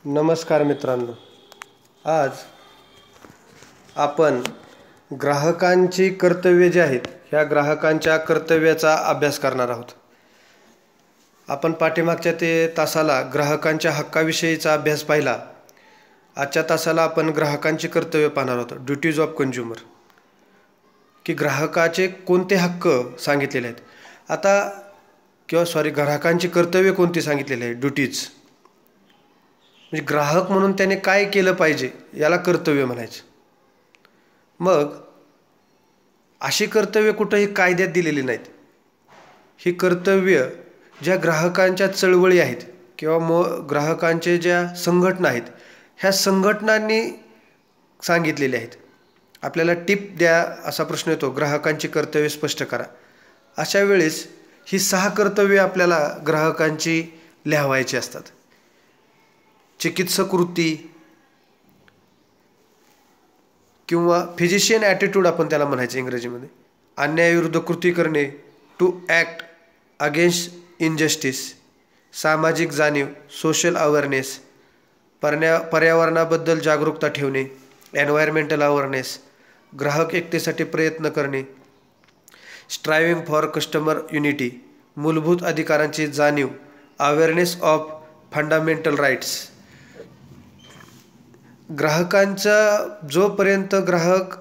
नमस्कार मित्रांनो. आज आपण ग्राहकांची कर्तव्ये जी आहेत ह्या ग्राहकांच्या कर्तव्याचा अभ्यास करणार आहोत. आपण पाठीमागच्या तासाला ग्राहकांच्या हक्काविषयीचा अभ्यास पाहिला. आजच्या तासाला आपण ग्राहकांची कर्तव्य पाहणार आहोत. ड्युटीज ऑफ कंझ्युमर, की ग्राहकाचे कोणते हक्क सांगितलेले आहेत ग्राहकांची कर्तव्य कोणती सांगितलेली आहे, ड्युटीज. म्हणजे ग्राहक म्हणून त्याने काय केलं पाहिजे याला कर्तव्य म्हणायचं. मग अशी कर्तव्य कुठंही कायद्यात दिलेली नाहीत. ही कर्तव्य ज्या ग्राहकांच्या चळवळी आहेत किंवा ग्राहकांचे ज्या संघटना आहेत ह्या संघटनांनी सांगितलेले आहेत. आपल्याला टिप द्या असा प्रश्न येतो, ग्राहकांची कर्तव्य स्पष्ट करा. अशा वेळेस ही 6 कर्तव्ये आपल्याला ग्राहकांची लिहावायची असतात. चिकित्सक वृत्ती किंवा फिजिशियन ॲटिट्यूड आपण त्याला म्हणायचं इंग्रजीमध्ये. अन्यायाविरुद्ध कृती करणे, टू ॲक्ट अगेन्स्ट इनजस्टिस. सामाजिक जाणीव, सोशल अवेअरनेस. पर्यावरणाबद्दल जागरूकता ठेवणे, एन्व्हायरमेंटल अवेअरनेस. ग्राहक एकतेसाठी प्रयत्न करणे, स्ट्रायव्हिंग फॉर कस्टमर युनिटी. मूलभूत अधिकारांची जाणीव, अवेअरनेस ऑफ फंडामेंटल राईट्स. ग्राहकांचा जोपर्यंत ग्राहक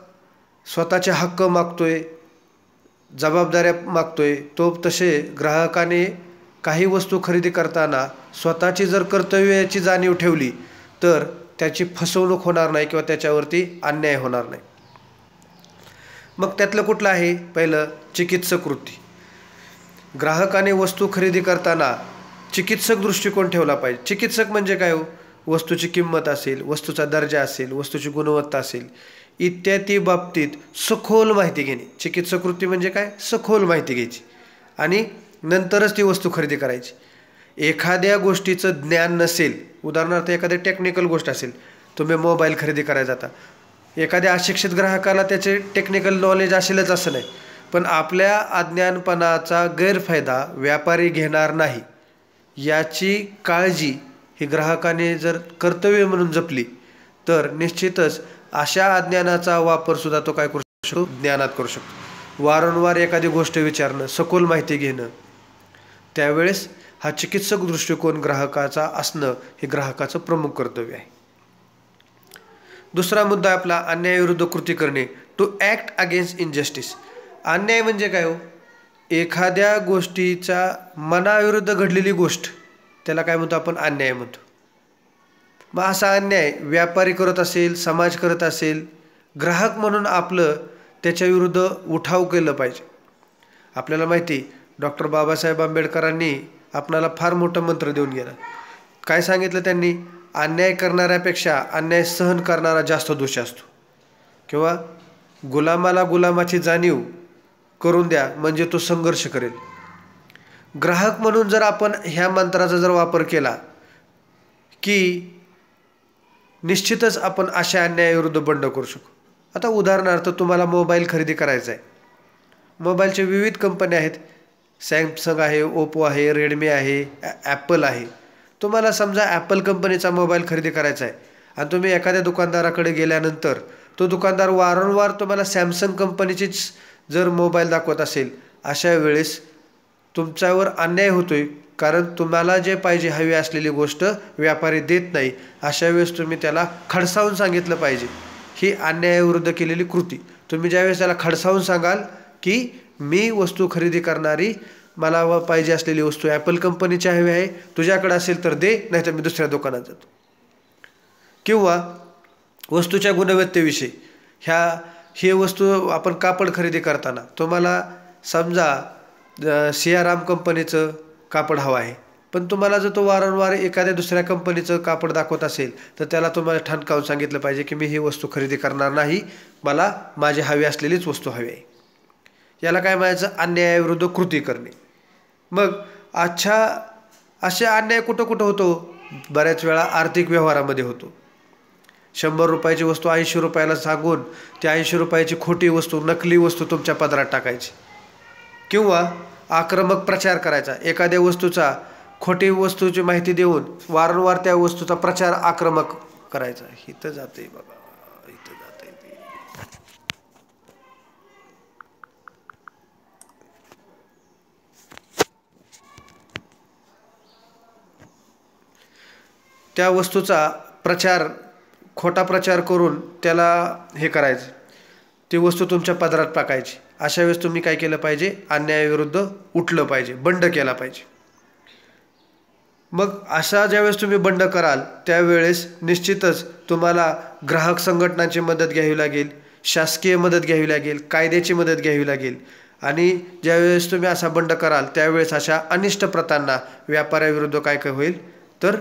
स्वतःचे हक्क मागतोय, जबाबदाऱ्या मागतोय, तसे ग्राहकाने काही वस्तू खरेदी करताना स्वतःची जर कर्तव्याची जाणीव ठेवली तर त्याची फसवणूक होणार नाही किंवा त्याच्यावरती अन्याय होणार नाही. मग त्यातलं कुठलं आहे? पहिलं, चिकित्सक वृत्ती. ग्राहकाने वस्तू खरेदी करताना चिकित्सक दृष्टिकोन ठेवला पाहिजे. चिकित्सक म्हणजे काय हो? वस्तूची किंमत असेल, वस्तूचा दर्जा असेल, वस्तूची गुणवत्ता असेल इत्यादी बाबतीत सखोल माहिती घेणे. चिकित्सक वृत्ती म्हणजे काय? सखोल माहिती घ्यायची आणि नंतरच ती वस्तू खरेदी करायची. एखाद्या गोष्टीचं ज्ञान नसेल, उदाहरणार्थ एखादी टेक्निकल गोष्ट असेल, तुम्ही मोबाईल खरेदी करायला जाता, एखाद्या अशिक्षित ग्राहकाला त्याचे टेक्निकल नॉलेज असेलच असं नाही, पण आपल्या अज्ञानपणाचा गैरफायदा व्यापारी घेणार नाही याची काळजी ही ग्राहकाने जर कर्तव्य म्हणून जपली तर निश्चितच अशा अज्ञानाचा वापरसुद्धा तो काय करू शकतो? ज्ञानात करू शकतो. वारंवार एखादी गोष्ट विचारणं, सखोल माहिती घेणं, त्यावेळेस हा चिकित्सक दृष्टिकोन ग्राहकाचा असणं हे ग्राहकाचं प्रमुख कर्तव्य आहे. दुसरा मुद्दा आपला अन्यायाविरुद्ध कृती करणे, टू ॲक्ट अगेन्स्ट इनजस्टिस. अन्याय म्हणजे काय हो? एखाद्या गोष्टीच्या मनाविरुद्ध घडलेली गोष्ट, त्याला काय म्हणतो आपण? अन्याय म्हणतो. मग असा अन्याय व्यापारी करत असेल, समाज करत असेल, ग्राहक म्हणून आपलं त्याच्याविरुद्ध उठाव केलं पाहिजे. आपल्याला माहिती, डॉक्टर बाबासाहेब आंबेडकरांनी आपणाला फार मोठं मंत्र देऊन गेलं. काय सांगितलं त्यांनी? अन्याय करणाऱ्यापेक्षा अन्याय सहन करणारा जास्त दोषी असतो, किंवा गुलामाला गुलामाची जाणीव करून द्या म्हणजे तो संघर्ष करेल. ग्राहक म्हणून जर आपण ह्या मंत्राचा जर वापर केला की निश्चितच आपण अशा अन्यायाविरुद्ध बंड करू शकू. आता उदाहरणार्थ तुम्हाला मोबाईल खरेदी करायचा आहे. मोबाईलचे विविध कंपन्या आहेत, सॅमसंग आहे, ओप्पो आहे, रेडमी आहे, ॲपल आहे. तुम्हाला समजा ॲपल कंपनीचा मोबाईल खरेदी करायचा आहे आणि तुम्ही एखाद्या दुकानदाराकडे गेल्यानंतर तो दुकानदार वारंवार तुम्हाला सॅमसंग कंपनीचीच जर मोबाईल दाखवत असेल, अशा वेळेस तुमच्यावर अन्याय होतोय, कारण तुम्हाला जे पाहिजे हवी असलेली गोष्ट व्यापारी देत नाही. अशा वेळेस तुम्ही त्याला खडसावून सांगितलं पाहिजे. ही अन्यायाविरुद्ध केलेली कृती. तुम्ही ज्यावेळेस त्याला खडसावून सांगाल की मी वस्तू खरेदी करणारी, मला पाहिजे असलेली वस्तू ॲपल कंपनीची हवी आहे, तुझ्याकडे असेल तर दे, नाही तर मी दुसऱ्या दुकानात जातो. किंवा वस्तूच्या गुणवत्तेविषयी, हे वस्तू आपण कापड खरेदी करताना तुम्हाला समजा सियाराम कंपनीचं कापड हवं आहे, पण तुम्हाला जर तो वारंवार एखाद्या दुसऱ्या कंपनीचं कापड दाखवत असेल तर त्याला तुम्हाला ठणकावून सांगितलं पाहिजे की मी ही वस्तू खरेदी करणार नाही, मला माझी हवी असलेलीच वस्तू हवी आहे. याला काय म्हणायचं? अन्यायाविरुद्ध कृती करणे. मग असे अन्याय कुठं कुठं होतो? बऱ्याच वेळा आर्थिक व्यवहारामध्ये होतो. 100 रुपयाची वस्तू 80 रुपयाला सांगून ती 80 रुपयाची खोटी वस्तू, नकली वस्तू तुमच्या पदरात टाकायची. किंवा आक्रमक प्रचार करायचा. एखाद्या वस्तूचा खोटी वस्तूची माहिती देऊन वारंवार त्या वस्तूचा प्रचार आक्रमक करायचा. इथं जाते बघा, इथं जाते ते. त्या वस्तूचा प्रचार, खोटा प्रचार करून त्याला हे करायचं, ती वस्तू तुमच्या पदरात टाकायची. अशा वेळेस तुम्ही काय केलं पाहिजे? अन्यायाविरुद्ध उठलं पाहिजे, बंड केला पाहिजे. मग अशा ज्यावेळेस तुम्ही बंड कराल त्यावेळेस निश्चितच तुम्हाला ग्राहक संघटनांची मदत घ्यावी लागेल, शासकीय मदत घ्यावी लागेल, कायद्याची मदत घ्यावी लागेल. आणि ज्यावेळेस तुम्ही असा बंड कराल त्यावेळेस अशा अनिष्ट प्रथांना व्यापाऱ्याविरुद्ध काय काय होईल, तर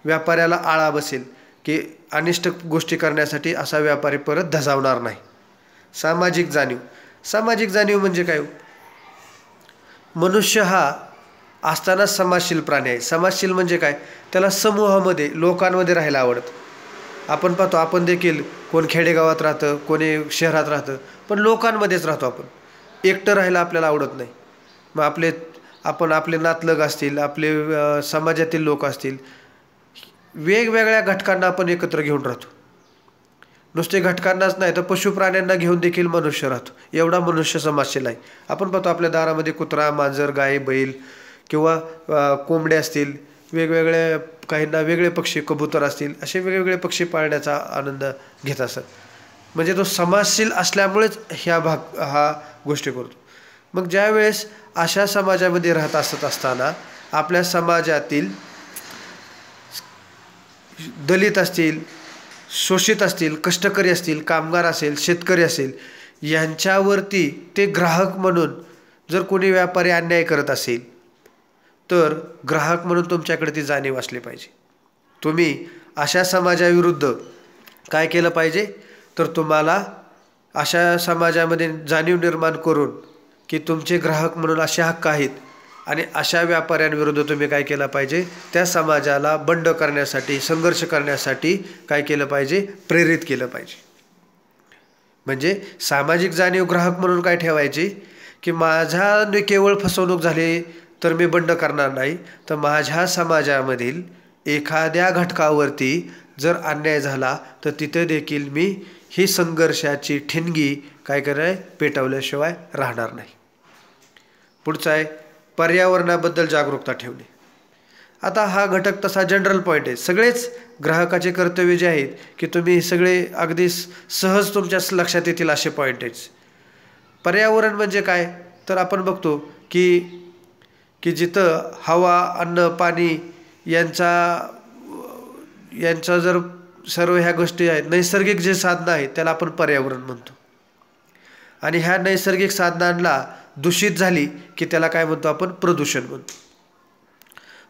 व्यापाऱ्याला आळा बसेल की अनिष्ट गोष्टी करण्यासाठी असा व्यापारी परत धजावणार नाही. सामाजिक जाणीव. सामाजिक जाणीव म्हणजे काय? मनुष्य हा असतानाच समाजशील प्राणी आहे. समाजशील म्हणजे काय? त्याला समूहामध्ये, लोकांमध्ये राहायला आवडतं. आपण पाहतो, आपण देखील कोण खेडेगावात राहतं, कोणी शहरात राहतं, पण लोकांमध्येच राहतो. आपण एकटं राहायला आपल्याला आवडत नाही. मग आपले नातलग असतील, आपले समाजातील लोक असतील, वेगवेगळ्या घटकांना आपण एकत्र घेऊन राहतो. नुसते घटकांनाच नाही तर पशुप्राण्यांना घेऊन देखील मनुष्य राहतो. एवढा मनुष्य समाजशील आहे. आपण पाहतो आपल्या दारामध्ये कुत्रा, मांजर, गाय, बैल किंवा कोंबडे असतील, वेगवेगळे, काहींना वेगळे पक्षी, कबूतर असतील, असे वेगवेगळे पक्षी पाळण्याचा आनंद घेत असत. म्हणजे तो समाजशील असल्यामुळेच हा गोष्टी करतो. मग ज्यावेळेस अशा समाजामध्ये राहत असताना आपल्या समाजातील दलित असतील, शोषित असतील, कष्टकरी असतील, कामगार असेल, शेतकरी असेल, यांच्यावरती ते ग्राहक म्हणून जर कोणी व्यापारी अन्याय करत असेल तर ग्राहक म्हणून तुमच्याकडे ती जाणीव असली पाहिजे. तुम्ही अशा समाजाविरुद्ध काय केलं पाहिजे? तर तुम्हाला अशा समाजामध्ये जाणीव निर्माण करून की तुमचे ग्राहक म्हणून असे हक्क आहेत आणि अशा व्यापाऱ्यांविरुद्ध तुम्ही काय केलं पाहिजे? त्या समाजाला बंड करण्यासाठी, संघर्ष करण्यासाठी काय केलं पाहिजे? प्रेरित केलं पाहिजे. म्हणजे सामाजिक जाणीव ग्राहक म्हणून काय ठेवायची की माझ्याने केवळ फसवणूक झाली तर मी बंड करणार नाही, तर माझ्या समाजामधील एखाद्या घटकावरती जर अन्याय झाला तर तिथे देखील मी ही संघर्षाची ठिणगी काय कराय पेटवल्याशिवाय राहणार नाही. पुढचा आहे पर्यावरणाबद्दल जागरूकता ठेवणे. आता हा घटक तसा जनरल पॉईंट आहे. सगळेच ग्राहकाचे कर्तव्य जे आहेत की तुम्ही हे सगळे अगदी सहज तुमच्या लक्षात येतील असे पॉईंट आहेत. पर्यावरण म्हणजे काय? तर आपण बघतो की जिथं हवा, अन्न, पाणी यांचा जर सर्व ह्या गोष्टी आहेत, नैसर्गिक जे साधनं आहेत त्याला आपण पर्यावरण म्हणतो. आणि ह्या नैसर्गिक साधनांना दूषित झाली की त्याला काय म्हणतो आपण? प्रदूषण म्हणतो.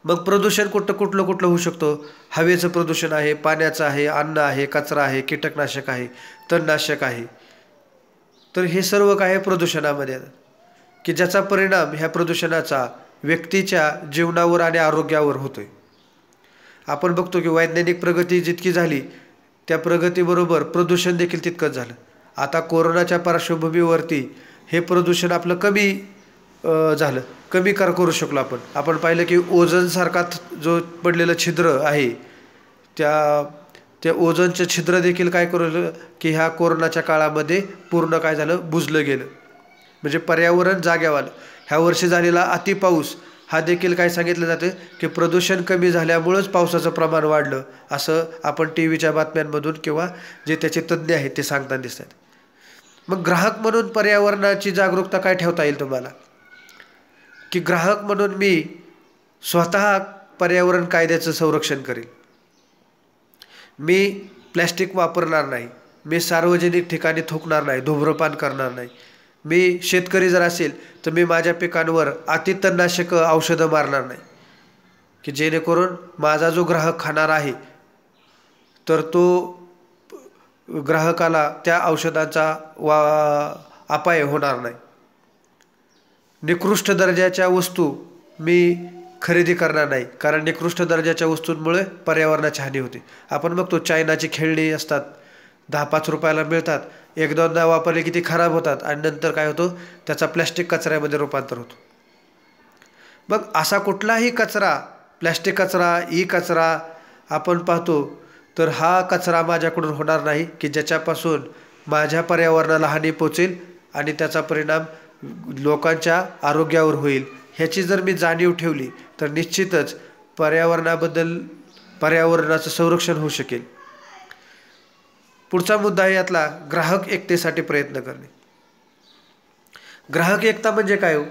मग प्रदूषण कुठलं होऊ शकतो? हवेचं प्रदूषण आहे, पाण्याचं आहे, अन्न आहे, कचरा आहे, कीटकनाशक आहे, तणनाशक आहे. तर हे सर्व काय आहे? प्रदूषणामध्ये येतात की ज्याचा परिणाम ह्या प्रदूषणाचा व्यक्तीच्या जीवनावर आणि आरोग्यावर होतोय. आपण बघतो की वैज्ञानिक प्रगती जितकी झाली त्या प्रगतीबरोबर प्रदूषण देखील तितकंच झालं. आता कोरोनाच्या पार्श्वभूमीवरती हे प्रदूषण आपलं कमी झालं, कमी करू शकलो आपण. आपण पाहिलं की ओझोनसारखा जो पडलेलं छिद्र आहे त्या ओझोनचं छिद्र देखील काय करू की ह्या कोरोनाच्या काळामध्ये पूर्ण काय झालं? बुजलं गेलं. म्हणजे पर्यावरण जाग्यावर आलं. ह्या वर्षी झालेला अतिपाऊस हा देखील काय सांगितलं जातं की प्रदूषण कमी झाल्यामुळंच पावसाचं प्रमाण वाढलं, असं आपण टी व्हीच्या बातम्यांमधून किंवा जे त्याचे तज्ज्ञ आहेत ते सांगताना दिसतात. मग ग्राहक म्हणून पर्यावरणाची जागरूकता काय ठेवता येईल तुम्हाला? की ग्राहक म्हणून मी स्वतः पर्यावरण कायद्याचं संरक्षण करेल. मी प्लॅस्टिक वापरणार नाही, मी सार्वजनिक ठिकाणी थुंकणार नाही, धूम्रपान करणार नाही. मी शेतकरी जर असेल तर मी माझ्या पिकांवर अतितणनाशक औषधं मारणार नाही की जेणेकरून माझा जो ग्राहक खाणार आहे तर तो ग्राहकाला त्या औषधांचा अपाय होणार नाही. निकृष्ट दर्जाच्या वस्तू मी खरेदी करणार नाही, कारण निकृष्ट दर्जाच्या वस्तूंमुळे पर्यावरणाची हानी होते. आपण बघतो चायनाची खेळणी असतात, 10-5 रुपयाला मिळतात, एक दोनदा वापरले की ती खराब होतात आणि नंतर काय होतं? त्याचा प्लॅस्टिक कचऱ्यामध्ये रूपांतर होतो. मग असा कुठलाही कचरा, प्लॅस्टिक कचरा, ई कचरा आपण पाहतो, तर हा कचरा माझ्याकडून होणार नाही की ज्याच्यापासून माझ्या पर्यावरणाला हानी पोचेल आणि त्याचा परिणाम लोकांच्या आरोग्यावर होईल. ह्याची जर मी जाणीव ठेवली तर निश्चितच पर्यावरणाचं संरक्षण होऊ शकेल. पुढचा मुद्दा आहे यातला ग्राहक एकतेसाठी प्रयत्न करणे. ग्राहक एकता म्हणजे काय हो?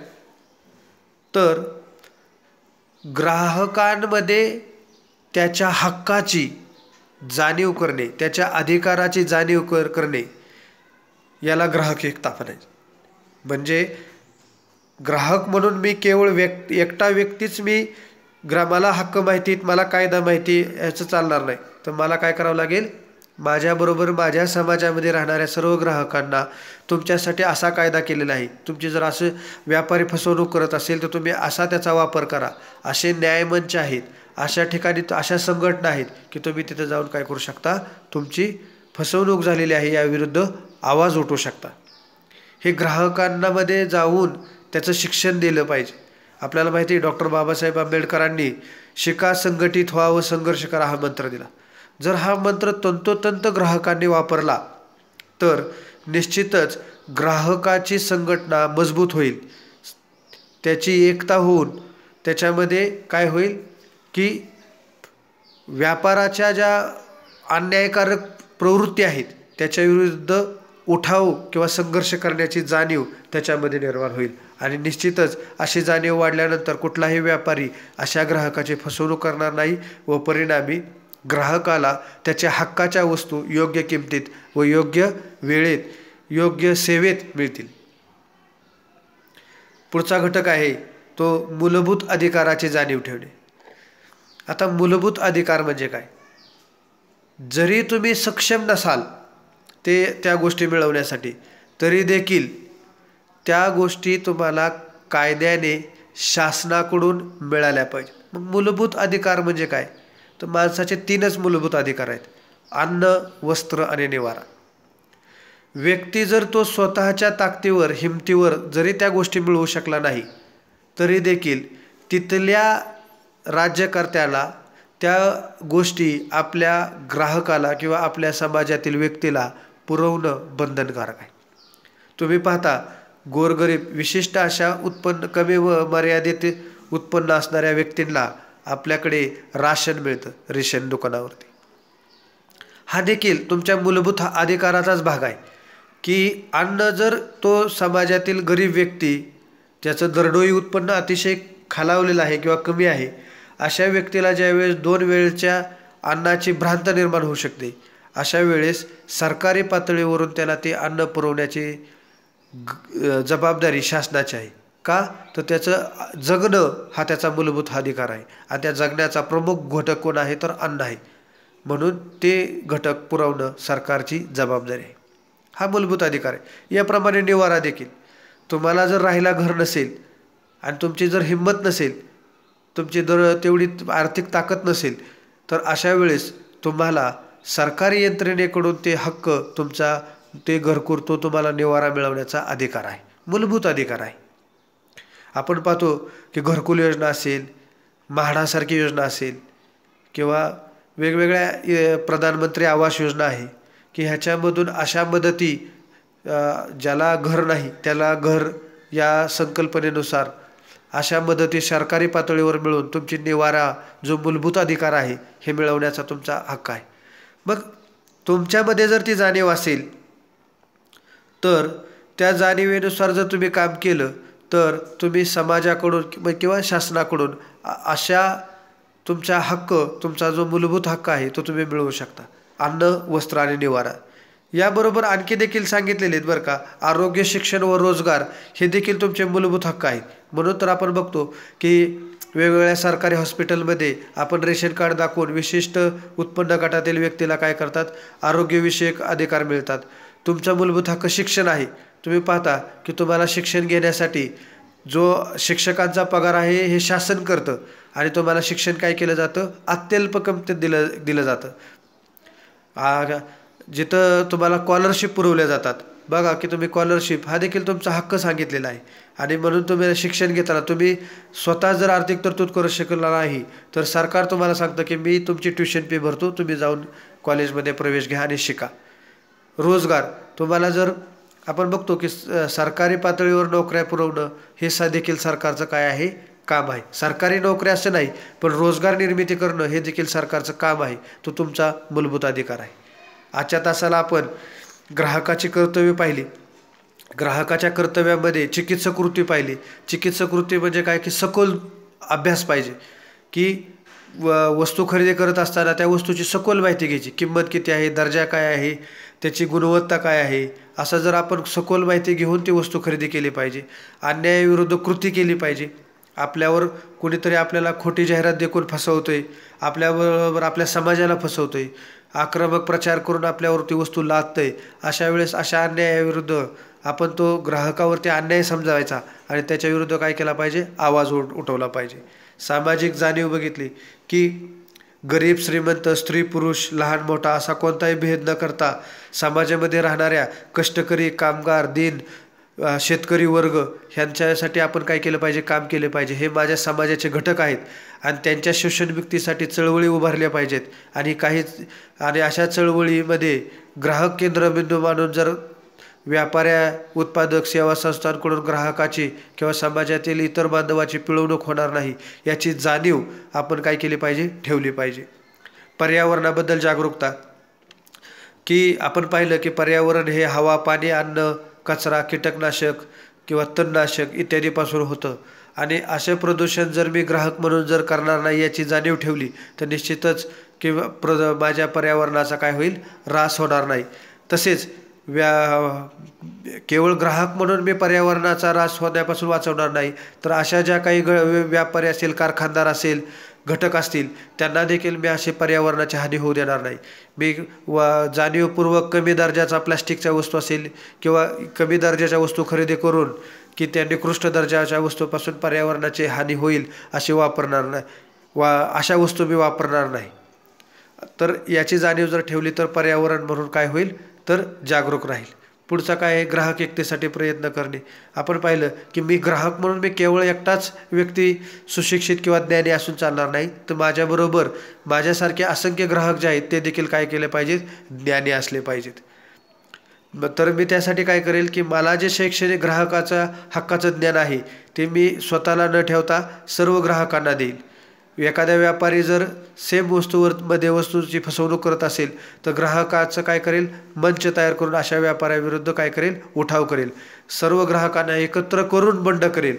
तर ग्राहकांमध्ये त्याच्या हक्काची जाणीव करणे, त्याच्या अधिकाराची जाणीव करणे, याला ग्राहक एकता म्हणायचं. म्हणजे ग्राहक म्हणून मी केवळ एकटा व्यक्तीच मला हक्क माहिती, मला कायदा माहिती, याचं चालणार नाही. तर मला काय करावं लागेल, माझ्याबरोबर माझ्या समाजामध्ये राहणाऱ्या सर्व ग्राहकांना तुमच्यासाठी असा कायदा केलेला आहे, तुमची जर असं व्यापारी फसवणूक करत असेल तर तुम्ही असा त्याचा वापर करा. असे न्यायमंच आहेत, अशा ठिकाणी अशा संघटना आहेत की तुम्ही तिथे जाऊन काय करू शकता, तुमची फसवणूक झालेली आहे याविरुद्ध आवाज उठवू शकता. हे ग्राहकांमध्ये जाऊन त्याचं शिक्षण दिलं पाहिजे. आपल्याला माहिती आहे डॉक्टर बाबासाहेब आंबेडकरांनी शिका, संघटित व्हा व संघर्ष करा हा मंत्र दिला. जर हा मंत्र तंतोतंत ग्राहकांनी वापरला तर निश्चितच ग्राहकाची संघटना मजबूत होईल, त्याची एकता होऊन त्याच्यामध्ये काय होईल की व्यापाराच्या ज्या अन्यायकारक प्रवृत्ती आहेत त्याच्याविरुद्ध उठाव किंवा संघर्ष करण्याची जाणीव त्याच्यामध्ये निर्माण होईल. आणि निश्चितच अशी जाणीव वाढल्यानंतर कुठलाही व्यापारी अशा ग्राहकाची फसवणूक करणार नाही व परिणामी ग्राहकाला त्याच्या हक्काच्या वस्तू योग्य किमतीत व योग्य वेळेत योग्य सेवेत मिळतील. पुढचा घटक आहे तो मूलभूत अधिकाराची जाणीव ठेवणे. आता मूलभूत अधिकार म्हणजे काय? जरी तुम्ही सक्षम नसाल त्या गोष्टी मिळवण्यासाठी, तरी देखील त्या गोष्टी तुम्हाला कायद्याने शासनाकडून मिळाल्या पाहिजे. मग मूलभूत अधिकार म्हणजे काय? तर माणसाचे 3च मूलभूत अधिकार आहेत: अन्न, वस्त्र आणि निवारा. व्यक्ती जर तो स्वतःच्या ताकदीवर, हिमतीवर जरी त्या गोष्टी मिळवू शकला नाही, तरी देखील तिथल्या राज्यकर्त्याला त्या गोष्टी आपल्या ग्राहकाला किंवा आपल्या समाजातील व्यक्तीला पुरवणं बंधनकारक आहे. तुम्ही पाहता गोरगरीब, विशिष्ट अशा कमी व मर्यादित उत्पन्न असणाऱ्या व्यक्तींना आपल्याकडे राशन मिळतं रेशन दुकानावरती. हा देखील तुमच्या मूलभूत अधिकाराचाच भाग आहे की अन्न जर तो समाजातील गरीब व्यक्ती ज्याचं दरडोई उत्पन्न अतिशय खालावलेलं आहे किंवा कमी आहे, अशा व्यक्तीला ज्यावेळेस 2 वेळच्या अन्नाची भ्रांत निर्माण होऊ शकते, अशा वेळेस सरकारी पातळीवरून त्याला ते अन्न पुरवण्याची जबाबदारी शासनाची आहे. का? तर त्याचं जगणं हा त्याचा मूलभूत अधिकार आहे आणि त्या जगण्याचा प्रमुख घटक कोण आहे? तर अन्न आहे. म्हणून ते घटक पुरवणं सरकारची जबाबदारी आहे. हा मूलभूत अधिकार आहे. याप्रमाणे निवारा देखील. तुम्हाला जर राहायला घर नसेल आणि तुमची जर हिंमत नसेल, तुमची तेवढी आर्थिक ताकद नसेल, तर अशा वेळेस तुम्हाला सरकारी यंत्रणेकडून ते हक्क तुमचा ते घरकुल तो तुम्हाला निवारा मिळवण्याचा अधिकार आहे, मूलभूत अधिकार आहे. आपण पाहतो की घरकुल योजना असेल, म्हाडासारखी योजना असेल किंवा वेगवेगळ्या प्रधानमंत्री आवास योजना आहे की ह्याच्यामधून अशा मदती ज्याला घर नाही त्याला घर या संकल्पनेनुसार अशा मदती सरकारी पातळीवर मिळून तुमची निवारा जो मूलभूत अधिकार आहे हे मिळवण्याचा तुमचा हक्क आहे. मग तुमच्यामध्ये जर ती जाणीव असेल तर त्या जाणीवेनुसार जर तुम्ही काम केलं तर तुम्ही समाजाकडून किंवा शासनाकडून अशा तुमचा हक्क, तुमचा जो मूलभूत हक्क आहे तो तुम्ही मिळवू शकता. अन्न, वस्त्र आणि निवारा. याबरोबर आणखी देखील सांगितलेले आहेत बरं का, आरोग्य, शिक्षण व रोजगार हे देखील तुमचे मूलभूत हक्क आहेत. म्हणून तर आपण बघतो की वेगवेगळ्या सरकारी हॉस्पिटलमध्ये आपण रेशन कार्ड दाखवून विशिष्ट उत्पन्न गटातील व्यक्तीला काय करतात, आरोग्यविषयक अधिकार मिळतात. तुमचा मूलभूत हक्क शिक्षण आहे. तुम्ही पाहता की तुम्हाला शिक्षण घेण्यासाठी जो शिक्षकांचा पगार आहे हे शासन करतं आणि तुम्हाला शिक्षण काय केलं जातं, अत्यल्प किमतीत दिलं जातं. जिथं तुम्हाला स्कॉलरशिप पुरवल्या जातात बघा की तुम्ही स्कॉलरशिप हा देखील तुमचा हक्क सांगितलेला आहे आणि म्हणून तुम्ही शिक्षण घेताना तुम्ही स्वतः जर आर्थिक तरतूद करू शकला नाही तर सरकार तुम्हाला सांगतं की मी तुमची ट्युशन फी भरतो, तुम्ही जाऊन कॉलेजमध्ये प्रवेश घ्या आणि शिका. रोजगार तुम्हाला जर आपण बघतो की सरकारी पातळीवर नोकऱ्या पुरवणं हे देखील सरकारचं काय आहे, काम आहे. सरकारी नोकऱ्या असं नाही, पण रोजगार निर्मिती करणं हे देखील सरकारचं काम आहे. तो तुमचा मूलभूत अधिकार आहे. आजच्या तासाला आपण ग्राहकाची कर्तव्य पाहिली. ग्राहकाच्या कर्तव्यामध्ये चिकित्सक वृत्ती पाहिली. चिकित्सक वृत्ती म्हणजे काय की सखोल अभ्यास पाहिजे की वस्तू खरेदी करत असताना त्या वस्तूची सखोल माहिती घ्यायची. किंमत किती आहे, दर्जा काय आहे, त्याची गुणवत्ता काय आहे, असं जर आपण सखोल माहिती घेऊन ती वस्तू खरेदी केली पाहिजे. अन्यायाविरुद्ध कृती केली पाहिजे. आपल्यावर कोणीतरी आपल्याला खोटी जाहिरात देखून फसवतोय, आपल्याबरोबर आपल्या समाजाला फसवतोय, आक्रमक प्रचार करून आपल्यावर ती वस्तू लादतंय. अशा वेळेस अशा अन्यायाविरुद्ध आपण तो ग्राहकावरती अन्याय समजावायचा आणि त्याच्याविरुद्ध काय केला पाहिजे, आवाज उठवला पाहिजे. सामाजिक जाणीव बघितली की गरीब श्रीमंत, स्त्री पुरुष, लहान मोठा असा कोणताही भेद न करता समाजामध्ये राहणाऱ्या कष्टकरी, कामगार, दीन, शेतकरी वर्ग ह्यांच्यासाठी आपण काय केलं पाहिजे, काम केले पाहिजे. हे माझ्या समाजाचे घटक आहेत आणि त्यांच्या शोषणमुक्तीसाठी चळवळी उभारल्या पाहिजेत. आणि अशा चळवळीमध्ये ग्राहक केंद्रबिंदू मानून जर व्यापाऱ्या, उत्पादक, सेवा संस्थांकडून ग्राहकाची किंवा समाजातील इतर बांधवाची पिळवणूक होणार नाही याची जाणीव आपण काय केली पाहिजे, ठेवली पाहिजे. पर्यावरणाबद्दल जागरूकता की आपण पाहिलं की पर्यावरण हे हवा, पाणी, अन्न, कचरा, कीटकनाशक किंवा तणनाशक इत्यादीपासून होतं आणि असे प्रदूषण जर मी ग्राहक म्हणून जर करणार नाही याची जाणीव ठेवली तर निश्चितच किंवा माझ्या पर्यावरणाचा काय होईल, ऱ्हास होणार नाही. तसेच केवळ ग्राहक म्हणून मी पर्यावरणाचा ऱ्हास होण्यापासून वाचवणार नाही तर अशा ज्या काही व्यापारी असेल, कारखानदार असेल, घटक असतील त्यांना देखील मी असे पर्यावरणाची हानी होऊ देणार नाही. मी जाणीवपूर्वक कमी दर्जाचा प्लास्टिकच्या वस्तू असेल किंवा कमी दर्जाच्या वस्तू खरेदी करून की त्या निकृष्ट दर्जाच्या वस्तूपासून पर्यावरणाची हानी होईल असे वापरणार नाही, अशा वस्तू मी वापरणार नाही. तर याची जाणीव जर ठेवली तर पर्यावरण म्हणून काय होईल, तर जागरूक राहील. पुढचा काय आहे, ग्राहक एकतेसाठी प्रयत्न करणे. आपण पाहिलं की मी ग्राहक म्हणून मी केवळ एकटाच व्यक्ती सुशिक्षित किंवा ज्ञानी असून चालणार नाही तर माझ्याबरोबर माझ्यासारखे असंख्य ग्राहक जे आहेत ते देखील काय केले पाहिजेत, ज्ञानी असले पाहिजेत. तर मी त्यासाठी काय करेल की मला जे शैक्षणिक ग्राहकाचा हक्काचं ज्ञान आहे ते मी स्वतःला न ठेवता सर्व ग्राहकांना देईल. एखाद्या व्यापारी जर सेम वस्तूची फसवणूक करत असेल तर ग्राहकाचं काय करेल, मंच तयार करून अशा व्यापाऱ्याविरुद्ध काय करेल, उठाव करेल. सर्व ग्राहकांना एकत्र करून बंड करेल.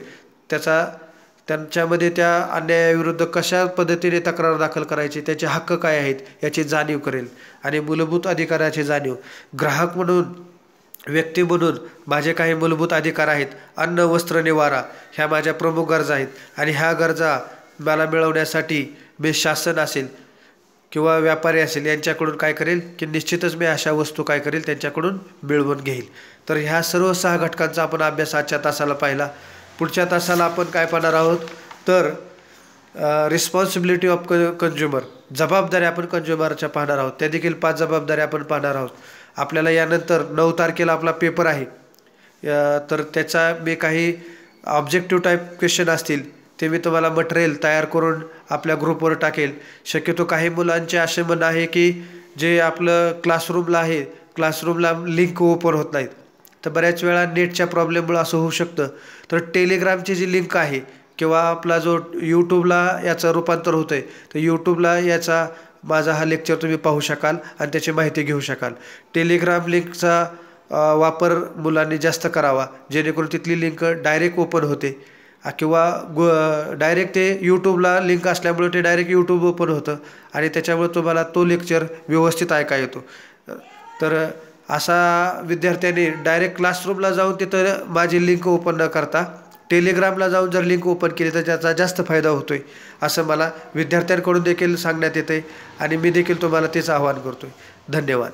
त्यांच्यामध्ये त्या अन्यायाविरुद्ध कशा पद्धतीने तक्रार दाखल करायची, त्याचे हक्क काय आहेत याची जाणीव करेल. आणि मूलभूत अधिकाराची जाणीव, ग्राहक म्हणून, व्यक्ती म्हणून माझे काही मूलभूत अधिकार आहेत. अन्न, वस्त्र, निवारा ह्या माझ्या प्रमुख गरजा आहेत आणि ह्या गरजा मला मिळवण्यासाठी मी शासन असेल किंवा व्यापारी असेल यांच्याकडून काय करेल की निश्चितच मी अशा वस्तू काय करेल त्यांच्याकडून मिळवून घेईल. तर ह्या सर्व 6 घटकांचा आपण अभ्यास आजच्या तासाला पाहिला. पुढच्या तासाला आपण काय पाहणार आहोत तर रिस्पॉन्सिबिलिटी ऑफ कंझ्युमर, जबाबदाऱ्या आपण कंझ्युमरच्या पाहणार आहोत. त्या देखील 5 जबाबदाऱ्या आपण पाहणार आहोत. आपल्याला यानंतर 9 तारखेला आपला पेपर आहे तर त्याचा मी काही ऑब्जेक्टिव्ह टाईप क्वेश्चन असतील ते मी तुम्हाला मटेरियल तयार करून आपल्या ग्रुपवर टाकेल. शक्यतो काही मुलांचे असे म्हणणं आहे की जे आपलं क्लासरूमला आहे, क्लासरूमला लिंक ओपन होत नाहीत. तर बऱ्याच वेळा नेटच्या प्रॉब्लेममुळे असं होऊ शकतं. तर टेलिग्रामची जी लिंक आहे किंवा आपला जो यूट्यूबला याचं रूपांतर होतं आहे तर यूट्यूबला याचा माझा हा लेक्चर तुम्ही पाहू शकाल आणि त्याची माहिती घेऊ शकाल. टेलिग्राम लिंकचा वापर मुलांनी जास्त करावा जेणेकरून तिथली लिंक डायरेक्ट ओपन होते किंवा डायरेक्ट ते यूट्यूबला लिंक असल्यामुळे ते डायरेक्ट यूट्यूब ओपन होतं आणि त्याच्यामुळे तुम्हाला तो लेक्चर व्यवस्थित ऐका येतो. तर असा विद्यार्थ्यांनी डायरेक्ट क्लासरूमला जाऊन तिथं माझी लिंक ओपन न करता टेलिग्रामला जाऊन जर लिंक ओपन केली तर त्याचा जास्त फायदा होतो आहे असं मला विद्यार्थ्यांकडून देखील सांगण्यात येतं आहे आणि मी देखील तुम्हाला तेच आवाहन करतो आहे. धन्यवाद.